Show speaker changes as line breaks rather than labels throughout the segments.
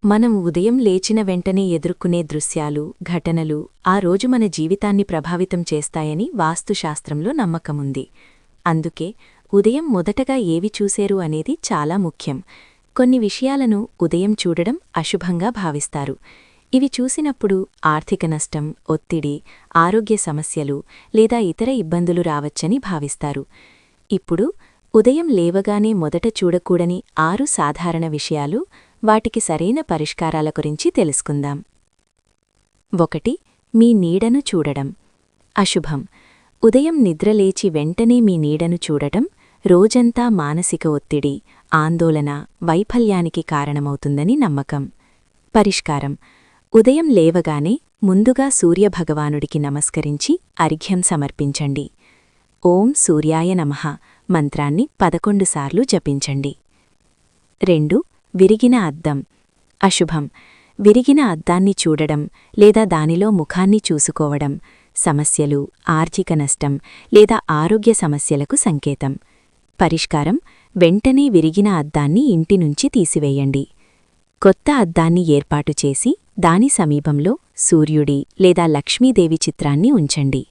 మనం ఉదయం లేచిన వెంటనే ఎదుర్కొనే దృశ్యాలు, ఘటనలు ఆ రోజు మన జీవితాన్ని ప్రభావితం చేస్తాయని వాస్తుశాస్త్రంలో నమ్మకముంది. అందుకే ఉదయం మొదటగా ఏవి చూసేరు అనేది చాలా ముఖ్యం. కొన్ని విషయాలను ఉదయం చూడడం అశుభంగా భావిస్తారు. ఇవి చూసినప్పుడు ఆర్థిక నష్టం, ఒత్తిడి, ఆరోగ్య సమస్యలు లేదా ఇతర ఇబ్బందులు రావచ్చని భావిస్తారు. ఇప్పుడు ఉదయం లేవగానే మొదట చూడకూడని 6 సాధారణ విషయాలు, వాటికి సరైన పరిష్కారాల గురించి తెలుసుకుందాం. 1. మీ నీడను చూడడం. అశుభం. ఉదయం నిద్రలేచి వెంటనే మీ నీడను చూడటం రోజంతా మానసిక ఒత్తిడి, ఆందోళన, వైఫల్యానికి కారణమవుతుందని నమ్మకం. పరిష్కారం. ఉదయం లేవగానే ముందుగా సూర్యభగవానుడికి నమస్కరించి అర్ఘ్యం సమర్పించండి. ఓం సూర్యాయ నమః మంత్రాన్ని 11 సార్లు జపించండి. 2. విరిగిన అద్దం. అశుభం. విరిగిన అద్దాన్ని చూడడం లేదా దానిలో ముఖాన్ని చూసుకోవడం సమస్యలు, ఆర్థిక నష్టం లేదా ఆరోగ్య సమస్యలకు సంకేతం. పరిష్కారం. వెంటనే విరిగిన అద్దాన్ని ఇంటి నుంచి తీసివేయండి. కొత్త అద్దాన్ని ఏర్పాటు చేసి దాని సమీపంలో సూర్యుడి లేదా లక్ష్మీదేవి చిత్రాన్ని ఉంచండి.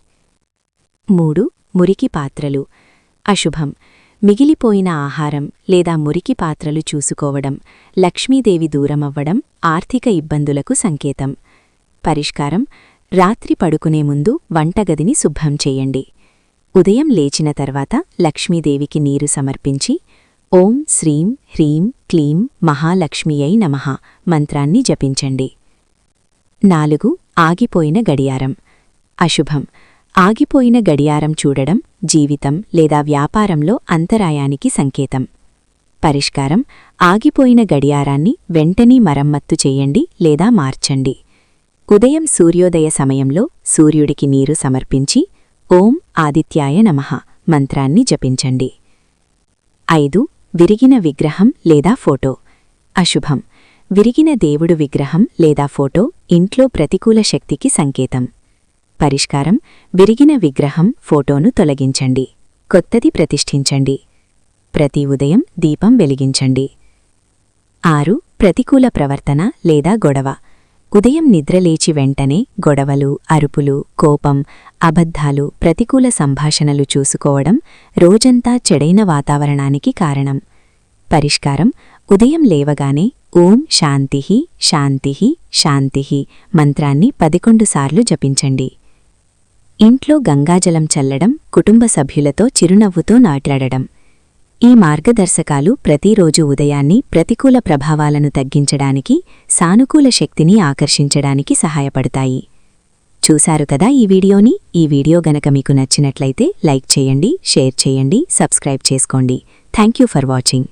3. మురికి పాత్రలు. అశుభం. మిగిలిపోయిన ఆహారం లేదా మురికి పాత్రలు చూసుకోవడం లక్ష్మీదేవి దూరమవ్వడం ఆర్థిక ఇబ్బందులకు సంకేతం. పరిష్కారం. రాత్రి పడుకునే ముందు వంటగదిని శుభ్రం చెయ్యండి. ఉదయం లేచిన తర్వాత లక్ష్మీదేవికి నీరు సమర్పించి ఓం శ్రీం హ్రీం క్లీం మహాలక్ష్మియై నమః మంత్రాన్ని జపించండి. 4. ఆగిపోయిన గడియారం. అశుభం. ఆగిపోయిన గడియారం చూడడం జీవితం లేదా వ్యాపారంలో అంతరాయానికి సంకేతం. పరిష్కారం. ఆగిపోయిన గడియారాన్ని వెంటనే మరమ్మత్తు చెయ్యండి లేదా మార్చండి. ఉదయం సూర్యోదయ సమయంలో సూర్యుడికి నీరు సమర్పించి ఓం ఆదిత్యాయ నమః మంత్రాన్ని జపించండి. 5. విరిగిన విగ్రహం లేదా ఫోటో. అశుభం. విరిగిన దేవుడు విగ్రహం లేదా ఫోటో ఇంట్లో ప్రతికూల శక్తికి సంకేతం. పరిష్కారం. విరిగిన విగ్రహం, ఫోటోను తొలగించండి. కొత్తది ప్రతిష్ఠించండి. ప్రతి ఉదయం దీపం వెలిగించండి. 6. ప్రతికూల ప్రవర్తన లేదా గొడవ. ఉదయం నిద్రలేచి వెంటనే గొడవలు, అరుపులు, కోపం, అబద్ధాలు, ప్రతికూల సంభాషణలు చూసుకోవడం రోజంతా చెడైన వాతావరణానికి కారణం. పరిష్కారం. ఉదయం లేవగానే ఓం శాంతిః శాంతిః శాంతిః మంత్రాన్ని 11 సార్లు జపించండి. ఇంట్లో గంగాజలం చల్లడం, కుటుంబ సభ్యులతో చిరునవ్వుతో మాట్లాడడం. ఈ మార్గదర్శకాలు ప్రతిరోజు ఉదయాన్ని ప్రతికూల ప్రభావాలను తగ్గించడానికి, సానుకూల శక్తిని ఆకర్షించడానికి సహాయపడతాయి. చూశారు కదా ఈ వీడియోని? ఈ వీడియో గనక మీకు నచ్చినట్లయితే లైక్ చేయండి, షేర్ చేయండి, సబ్స్క్రైబ్ చేసుకోండి. Thank you for watching.